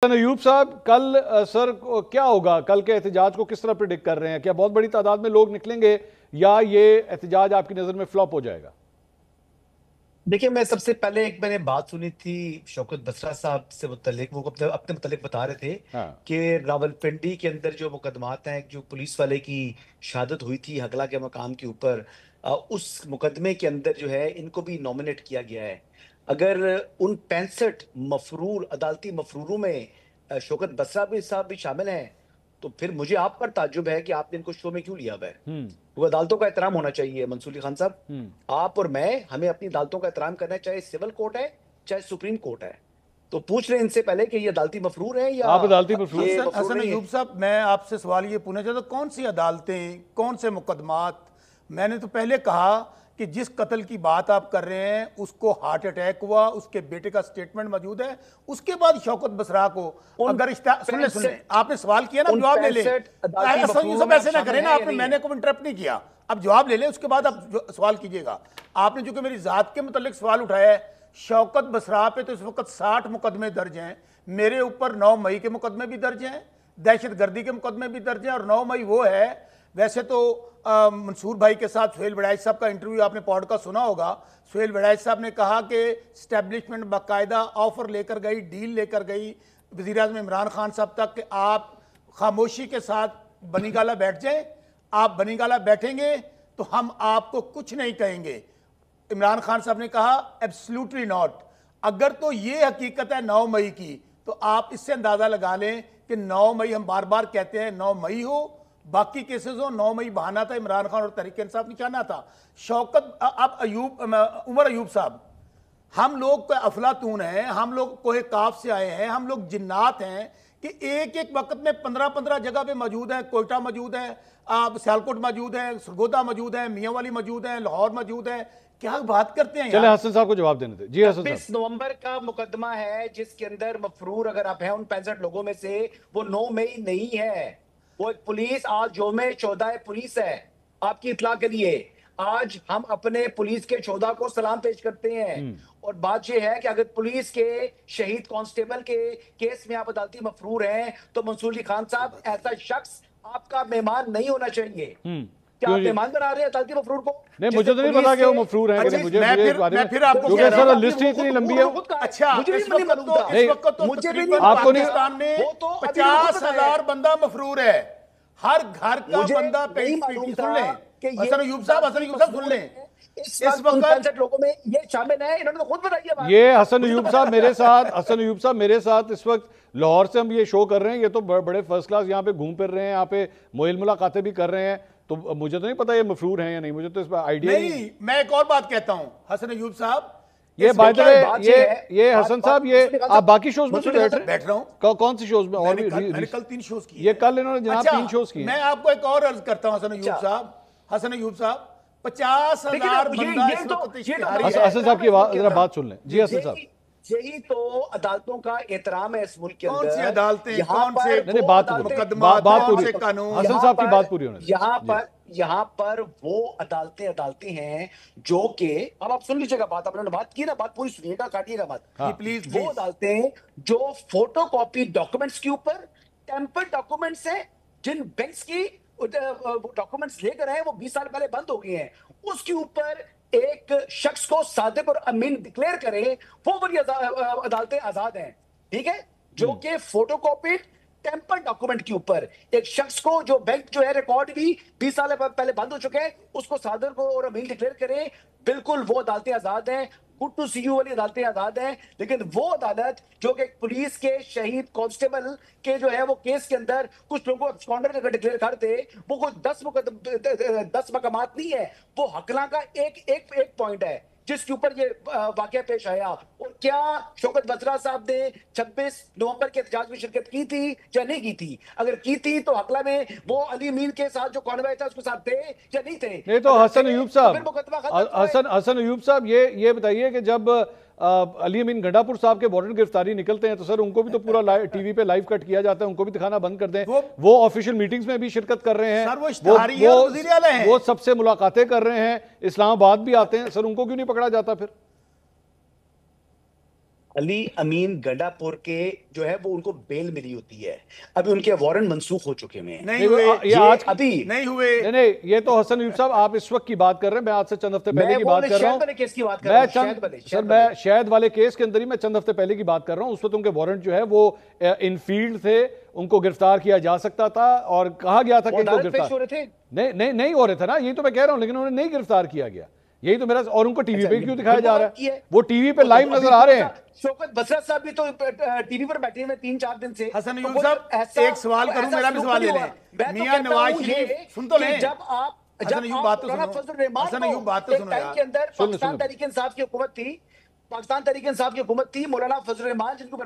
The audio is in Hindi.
अयूब साहब, कल सर क्या होगा? कल के एहतजाज को किस तरह प्रिडिक्ट कर रहे हैं? क्या बहुत बड़ी तादाद में लोग निकलेंगे या ये एहतजाज आपकी नजर में फ्लॉप हो जाएगा? देखिए, मैं सबसे पहले मैंने बात सुनी थी शौकत बसरा साहब से मुतल्लिक। वो अपने मुतल्लिक बता रहे थे हाँ। कि रावलपिंडी के अंदर जो मुकदमात हैं, जो पुलिस वाले की शहादत हुई थी हकला के मकाम के ऊपर, उस मुकदमे के अंदर जो है इनको भी नॉमिनेट किया गया है। अगर उन 65 मफरूर अदालती मफरूरों में शौकत बसरा भी साहब भी शामिल हैं, तो फिर मुझे आप पर ताज्जुब है कि आपने इनको शो में क्यों लिया हुआ है। वो अदालतों का एहतराम होना चाहिए। मंसूर अली खान साहब, आप और मैं, हमें अपनी अदालतों का एहतराम करना है, चाहे सिविल कोर्ट है चाहे सुप्रीम कोर्ट है। तो पूछ रहे हैं इनसे पहले कि ये अदालती मफरूर है या आप अदालती मफरूर? ये हसन मफरूर हसन नहीं है। अयूब साहब, मैं आपसे सवाल ये पूछना चाहता हूँ, कौन सी अदालतें, कौन से मुकदमात? मैंने तो पहले कहा कि जिस कत्ल की बात आप कर रहे हैं उसको हार्ट अटैक हुआ, उसके बेटे का स्टेटमेंट मौजूद है। उसके बाद शौकत बसरा को अगर सुन ले, आपने सवाल किया ना, जवाब ले ले। सब ऐसे ना करें ना, आपने मैंने को इंटरप्ट नहीं किया, अब जवाब ले ले, उसके बाद आप सवाल कीजिएगा। आपने जो कि मेरी जात के मुतालिक सवाल उठाया है, शौकत बसरा पे तो इस वक्त 60 मुकदमे दर्ज हैं। मेरे ऊपर 9 मई के मुकदमे भी दर्ज हैं, दहशत गर्दी के मुकदमे भी दर्ज हैं। और 9 मई वो है, वैसे तो मंसूर भाई के साथ सुहेल वड़ाइच साहब का इंटरव्यू आपने पॉडकास्ट सुना होगा। सुहेल वड़ाइच साहब ने कहा कि स्टैब्लिशमेंट बाकायदा ऑफर लेकर गई, डील लेकर गई वज़ीर आज़म इमरान खान साहब तक कि आप खामोशी के साथ बनीगाला बैठ जाएं। आप बनीगाला बैठेंगे तो हम आपको कुछ नहीं कहेंगे। इमरान खान साहब ने कहा एब्सोल्युटली नॉट। अगर तो ये हकीकत है 9 मई की, तो आप इससे अंदाजा लगा लें कि 9 मई, हम बार बार कहते हैं 9 मई हो, बाकी केसेस हो, 9 मई बहाना था, इमरान खान और तहरीक इंसाफ निशाना था। शौकत अब उमर अयूब साहब, हम लोग कोई अफलातून हैं, हम लोग कोहे काफ से आए हैं, हम लोग जिन्नात हैं कि एक एक वक्त में 15-15 जगह पे मौजूद है। कोयटा मौजूद है, सियालकोट मौजूद है, सरगोदा मौजूद है, मियाँ वाली मौजूद है, लाहौर मौजूद है। क्या बात करते हैं? चले हसन साहब को जवाब देने थे। जी हसन साहब, 26 नवंबर का मुकदमा है जिसके अंदर मफरूर अगर आप हैं उन 65 लोगों में से, वो 9 मई नहीं है। वो एक पुलिस, आज जोमे 14 पुलिस है। आपकी इतला के लिए आज हम अपने पुलिस के 14 को सलाम पेश करते हैं। और बात यह है कि अगर पुलिस के शहीद कांस्टेबल के केस में आप अदालती मफरूर हैं, तो मंसूर अली खान साहब, ऐसा शख्स आपका मेहमान नहीं होना चाहिए। क्या आप मेहमान बना रहे हैं अदालती मफरूर को? नहीं, मुझे तो नहीं पता कि वो मफरूर है कि नहीं। मुझे मैं फिर आपको क्योंकि सर लिस्ट ही इतनी लंबी है। अच्छा, मुझे भी नहीं मालूम था। इस वक्त तो मुझे भी तकरीबन आपको नहीं, पाकिस्तान में वो तो 50,000 बंदा मफरूर है। हर घर का बंदा नहीं मालूम था सुन लें कि हसन अयूब साहब सुन लें, इस वक्त 65 लोगों में ये शामिल है। इन्होंने तो खुद बताई है ये हसन अयूब साहब मेरे साथ इस वक्त लाहौर से हम ये शो कर रहे हैं। ये तो बड़े फर्स्ट क्लास यहाँ पे घूम फिर रहे हैं, यहाँ पे मोइल मुलाकातें भी कर रहे हैं। तो मुझे तो नहीं पता ये मफरूर हैं या नहीं, मुझे तो इस पर आइडिया नहीं। मैं एक और बात कहता हूँ हसन अयूब साहब, ये बात ये हसन साहब, ये आप बाकी शोज में बैठ रहा हूँ। कौन सी शोज में? और मैंने कल 3 शोज किए। ये कल इन्होंने जनाब 3 शोज किए। मैं आपको एक और अर्ज करता हूँ हसन अयूब साहब, 50,000 बंदा इस वक्त इश्तिहारी है। हसन साहब की जरा बात सुन लें। जी हसन साहब, यही तो अदालतों का एहतराम है इस मुल्क के अंदर। कौन सी अदालतें, कौन से बात पूरी, कानून, हसन साहब की बात पूरी होने दे। यहाँ पर वो अदालतें हैं जो कि, अब आप सुन लीजिएगा बात, आपने बात की ना, बात पूरी सुनिएगा, काटिएगा मत। प्लीज। वो अदालतें जो फोटोकॉपी डॉक्यूमेंट्स के ऊपर टेम्पर डॉक्यूमेंट्स हैं, जिन बैंक्स की वो डॉक्यूमेंट्स लेकर आए वो 20 साल पहले बंद हो गए हैं, उसके ऊपर एक शख्स को सादिक और अमीन डिक्लेयर करें, वो बड़ी अदालतें आजाद हैं। ठीक है, जो कि फोटोकॉपी टेम्पर डॉक्यूमेंट के ऊपर एक शख्स को, जो बैंक जो है रिकॉर्ड भी 20 साल पहले बंद हो चुके हैं, उसको सादिक को और अमीन डिक्लेयर करें, बिल्कुल वो अदालतें आजाद हैं। गुड टू सी यू वाली अदालतें आजाद हैं। लेकिन वो अदालत जो कि पुलिस के शहीद कांस्टेबल के जो है वो केस के अंदर कुछ लोगों को एब्सकॉन्डर डिक्लेयर कर दे, वो कोई 10 मकामात नहीं है, वो हकला का एक पॉइंट है जिसके ऊपर ये वाकया पेश आया। और क्या शौकत बसरा साहब ने 26 नवंबर के एहतजाज में शिरकत की थी या नहीं की थी? अगर की थी तो हकला में वो अली अमीन के साथ जो कॉन्वॉय था उसके साथ थे या नहीं थे? नहीं तो हसन अयूब साहब, हसन अयूब साहब, ये बताइए कि जब अली अमीन गंडापुर साहब के वारंट गिरफ्तारी निकलते हैं तो सर उनको भी तो पूरा टीवी पे लाइव कट किया जाता है, उनको भी दिखाना बंद कर दें। वो ऑफिशियल मीटिंग्स में भी शिरकत कर रहे हैं, वो सबसे मुलाकातें कर रहे हैं, इस्लामाबाद भी आते हैं, सर उनको क्यों नहीं पकड़ा जाता फिर? अली अमीन गंडापुर के जो है वो उनको बेल मिली होती है, अभी उनके वारंट मंसूख हो चुके हैं। नहीं हुए, ये आज अभी नहीं हुए। नहीं, ये तो हसन अयूब साहब आप इस वक्त की बात कर रहे हैं, मैं आज से चंद हफ्ते पहले की बात कर रहा हूँ। केस की बात कर रहा हूं, सर मैं शहद वाले केस के अंदर ही मैं चंद हफ्ते पहले की बात कर रहा हूँ। उस वक्त उनके वारंट जो है वो इन फील्ड थे, उनको गिरफ्तार किया जा सकता था और कहा गया था कि इनको गिरफ्तार हो रहे थे। नहीं हो रहे थे ना, यही तो मैं कह रहा हूँ, लेकिन उन्हें नहीं गिरफ्तार किया गया, यही तो मेरा। और उनको टीवी पे क्यों दिखाया जा रहा है? वो टीवी पे लाइव नजर आ रहे हैं। शौकत बसरा साहब भी तो टीवी पर बैठे हुए 3-4 दिन से। हसन अयूब साहब एक सवाल करूं, मेरा भी सवाल ले लें। मियां नवाज शरीफ, सुन तो लें, जब हसन अयूब बात तो सुनो, हसन अयूब बात तो सुनो यार। के अंदर पाकिस्तान तहरीक इंसाफ की हुकूमत थी, पाकिस्तान तहरीक इंसाफ की हुकूमत थी, मौलाना फजल रहमान जिनको